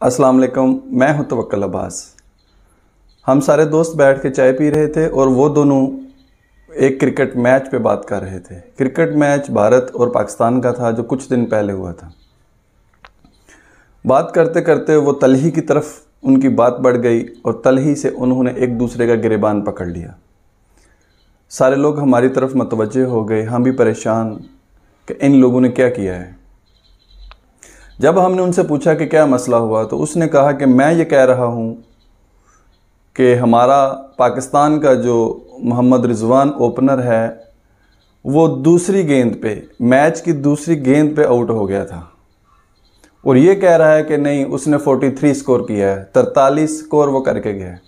अस्सलाम वालेकुम। मैं हूं तवक्कल अब्बास। हम सारे दोस्त बैठ के चाय पी रहे थे और वो दोनों एक क्रिकेट मैच पे बात कर रहे थे। क्रिकेट मैच भारत और पाकिस्तान का था जो कुछ दिन पहले हुआ था। बात करते करते वो तलही की तरफ उनकी बात बढ़ गई और तलही से उन्होंने एक दूसरे का गिरेबान पकड़ लिया। सारे लोग हमारी तरफ मतवज्जे हो गए। हम भी परेशान कि इन लोगों ने क्या किया है। जब हमने उनसे पूछा कि क्या मसला हुआ तो उसने कहा कि मैं ये कह रहा हूँ कि हमारा पाकिस्तान का जो मोहम्मद रिजवान ओपनर है वो दूसरी गेंद पे, मैच की दूसरी गेंद पे आउट हो गया था और ये कह रहा है कि नहीं, उसने 43 स्कोर किया है, 43 स्कोर वो करके गया है।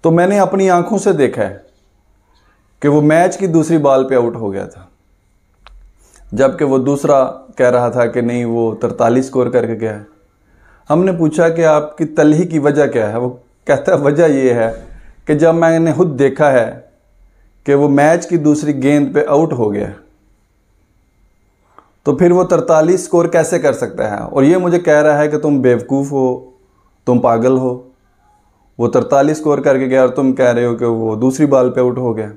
तो मैंने अपनी आंखों से देखा है कि वो मैच की दूसरी बॉल पे आउट हो गया था, जबकि वो दूसरा कह रहा था कि नहीं, वो 43 स्कोर करके गया है। हमने पूछा कि आपकी तलही की वजह क्या है। वो कहता है वजह ये है कि जब मैंने खुद देखा है कि वो मैच की दूसरी गेंद पे आउट हो गया तो फिर वो 43 स्कोर कैसे कर सकता है। और ये मुझे कह रहा है कि तुम बेवकूफ़ हो, तुम पागल हो। वो 43 स्कोर करके गया और तुम कह रहे हो कि वो दूसरी बॉल पे आउट हो गया।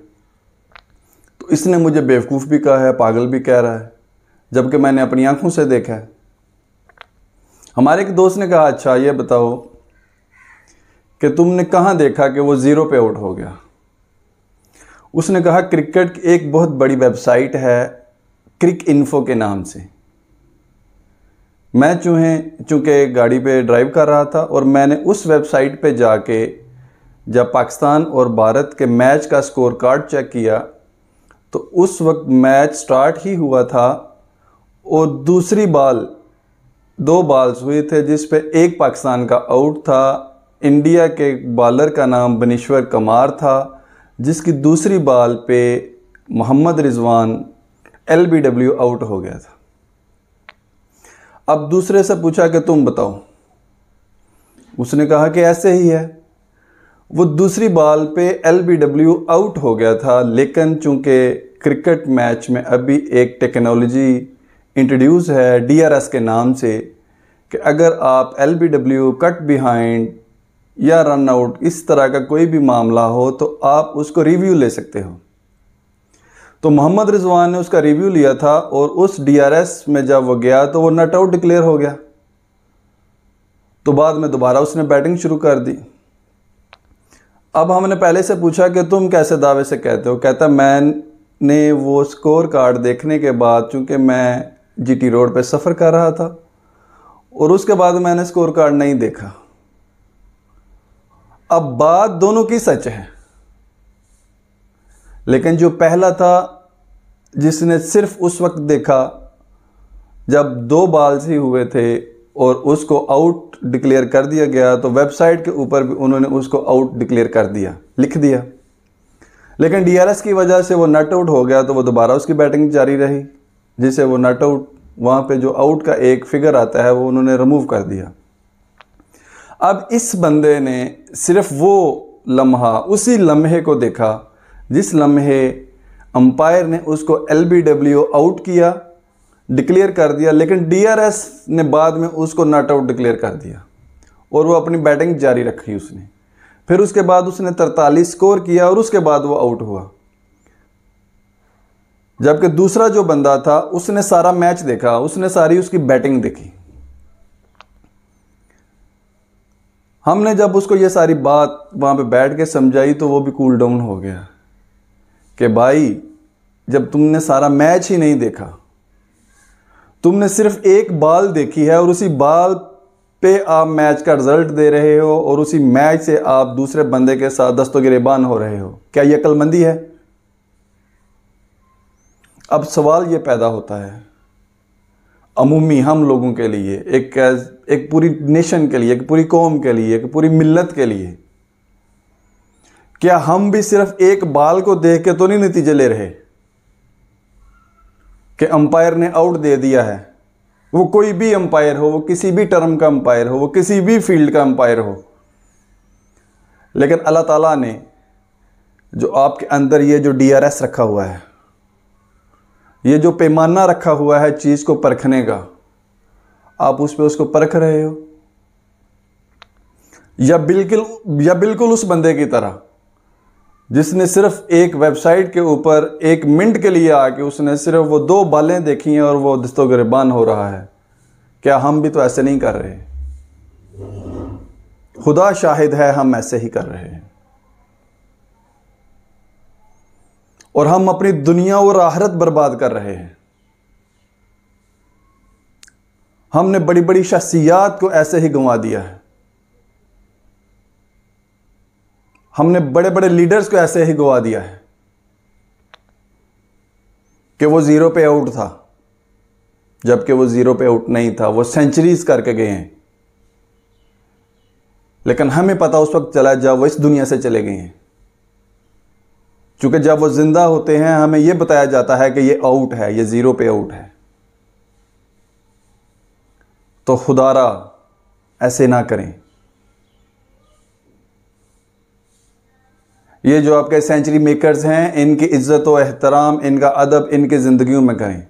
तो इसने मुझे बेवकूफ़ भी कहा है, पागल भी कह रहा है, जबकि मैंने अपनी आंखों से देखा है। हमारे एक दोस्त ने कहा, अच्छा ये बताओ कि तुमने कहाँ देखा कि वो ज़ीरो पे आउट हो गया। उसने कहा क्रिकेट की एक बहुत बड़ी वेबसाइट है क्रिक इन्फो के नाम से। मैं चूँकि गाड़ी पे ड्राइव कर रहा था और मैंने उस वेबसाइट पे जाके जब पाकिस्तान और भारत के मैच का स्कोर कार्ड चेक किया तो उस वक्त मैच स्टार्ट ही हुआ था और दूसरी बॉल, 2 बॉल्स हुए थे जिस पे एक पाकिस्तान का आउट था। इंडिया के बॉलर का नाम बनीश्वर कमार था जिसकी दूसरी बॉल पे मोहम्मद रिजवान LBW आउट हो गया था। अब दूसरे से पूछा कि तुम बताओ। उसने कहा कि ऐसे ही है, वो दूसरी बॉल पे LBW आउट हो गया था, लेकिन चूंकि क्रिकेट मैच में अभी एक टेक्नोलॉजी इंट्रोड्यूस है DRS के नाम से कि अगर आप LBW, कट बिहाइंड या रन आउट, इस तरह का कोई भी मामला हो तो आप उसको रिव्यू ले सकते हो। तो मोहम्मद रिजवान ने उसका रिव्यू लिया था और उस DRS में जब वो गया तो वो नॉट आउट डिक्लेयर हो गया। तो बाद में दोबारा उसने बैटिंग शुरू कर दी। अब हमने पहले से पूछा कि तुम कैसे दावे से कहते हो। कहता मैंने वो स्कोर कार्ड देखने के बाद, चूंकि मैं GT रोड पे सफ़र कर रहा था और उसके बाद मैंने स्कोर कार्ड नहीं देखा। अब बात दोनों की सच है, लेकिन जो पहला था जिसने सिर्फ उस वक्त देखा जब 2 बॉल्स ही हुए थे और उसको आउट डिक्लेयर कर दिया गया, तो वेबसाइट के ऊपर भी उन्होंने उसको आउट डिक्लेयर कर दिया, लिख दिया। लेकिन DRS की वजह से वो नॉट आउट हो गया तो वो दोबारा उसकी बैटिंग जारी रही, जिसे वो नॉट आउट, वहाँ पे जो आउट का एक फिगर आता है वो उन्होंने रिमूव कर दिया। अब इस बंदे ने सिर्फ वो लम्हा, उसी लम्हे को देखा जिस लम्हे अंपायर ने उसको LBW आउट किया, डिक्लेयर कर दिया, लेकिन DRS ने बाद में उसको नॉट आउट डिक्लेयर कर दिया और वो अपनी बैटिंग जारी रखी उसने। फिर उसके बाद उसने 43 स्कोर किया और उसके बाद वो आउट हुआ। जबकि दूसरा जो बंदा था उसने सारा मैच देखा, उसने सारी उसकी बैटिंग देखी। हमने जब उसको ये सारी बात वहाँ पे बैठ के समझाई तो वो भी कूल डाउन हो गया कि भाई, जब तुमने सारा मैच ही नहीं देखा, तुमने सिर्फ एक बॉल देखी है और उसी बॉल पे आप मैच का रिजल्ट दे रहे हो और उसी मैच से आप दूसरे बंदे के साथ दस्तगिरेबान हो रहे हो, क्या ये अक्लमंदी है? अब सवाल ये पैदा होता है अमूमी हम लोगों के लिए, एक पूरी नेशन के लिए, एक पूरी कौम के लिए, एक पूरी मिल्लत के लिए, क्या हम भी सिर्फ एक बॉल को देख के तो नहीं नतीजे ले रहे कि अंपायर ने आउट दे दिया है? वो कोई भी अंपायर हो, वो किसी भी टर्म का अंपायर हो, वो किसी भी फील्ड का अंपायर हो, लेकिन अल्लाह ताला ने जो आपके अंदर ये जो DRS रखा हुआ है, ये जो पैमाना रखा हुआ है चीज़ को परखने का, आप उस पर उसको परख रहे हो। या बिल्कुल उस बंदे की तरह जिसने सिर्फ एक वेबसाइट के ऊपर 1 मिनट के लिए आके उसने सिर्फ वो 2 बालें देखी हैं और वो दस्तो गिरबान हो रहा है। क्या हम भी तो ऐसे नहीं कर रहे? खुदा शाहिद है, हम ऐसे ही कर रहे हैं। और हम अपनी दुनिया और आखिरत बर्बाद कर रहे हैं। हमने बड़ी बड़ी शख्सियात को ऐसे ही गंवा दिया है। हमने बड़े बड़े लीडर्स को ऐसे ही गंवा दिया है कि वो 0 पे आउट था, जबकि वो 0 पे आउट नहीं था, वो सेंचुरीज करके गए हैं। लेकिन हमें पता उस वक्त चला जब वो इस दुनिया से चले गए हैं। क्योंकि जब वो जिंदा होते हैं हमें यह बताया जाता है कि ये आउट है, ये 0 पे आउट है। तो खुदारा ऐसे ना करें। ये जो आपके सेंचुरी मेकर्स हैं, इनकी इज्जत व एहतराम, इनका अदब इनकी ज़िंदगियों में करें।